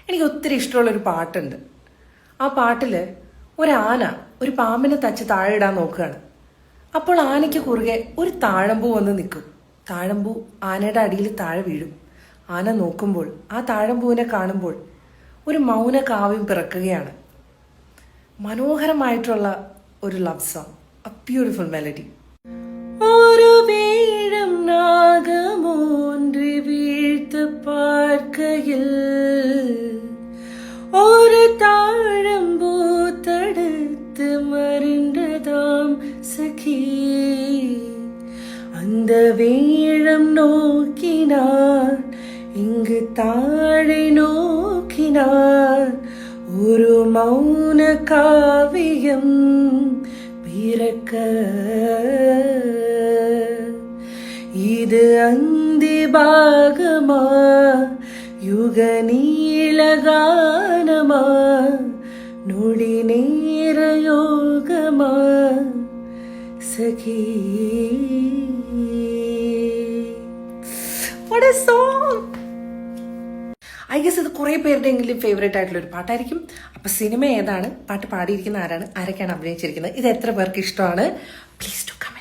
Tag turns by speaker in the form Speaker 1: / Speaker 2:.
Speaker 1: എനിക്ക് ഒത്തിരി ഇഷ്ടമുള്ളൊരു പാട്ടുണ്ട്. ആ പാട്ടിൽ ഒരാന ഒരു പാമ്പിനെ തച്ച് താഴെ ഇടാൻ നോക്കുകയാണ്. അപ്പോൾ ആനയ്ക്ക് കുറുകെ ഒരു താഴമ്പൂ വന്ന് നിൽക്കും. താഴമ്പൂ ആനയുടെ അടിയിൽ താഴെ വീഴും. ആന നോക്കുമ്പോൾ ആ താഴമ്പൂവിനെ കാണുമ്പോൾ ഒരു മൗന കാവ്യം പിറക്കുകയാണ്. മനോഹരമായിട്ടുള്ള ഒരു love song, A beautiful melody. ഒരു വീഴും നാഗമോன்றி വീഴ്ത്ത് பார்க்கையில் ஒரு தாழம்பூ தடுத்து மறைந்ததாம் சகி. அந்த வீழம் நோக்கினார், இங்கு தாழை நோக்கினார், ஒரு மௌன காவியம் பிறக்க. இது அந்தி பாகமா, யுக நீளகானமா, நொடி நேர யோகமா சகி. What a song! I guess ഇത് കുറേ പേരുടെയെങ്കിലും ഫേവറേറ്റ് ആയിട്ടുള്ള ഒരു പാട്ടായിരിക്കും. അപ്പൊ സിനിമ ഏതാണ്, പാട്ട് പാടിയിരിക്കുന്ന ആരാണ്, ആരൊക്കെയാണ് അഭിനയിച്ചിരിക്കുന്നത്, ഇത് എത്ര പേർക്ക് ഇഷ്ടമാണ്? Please to comment.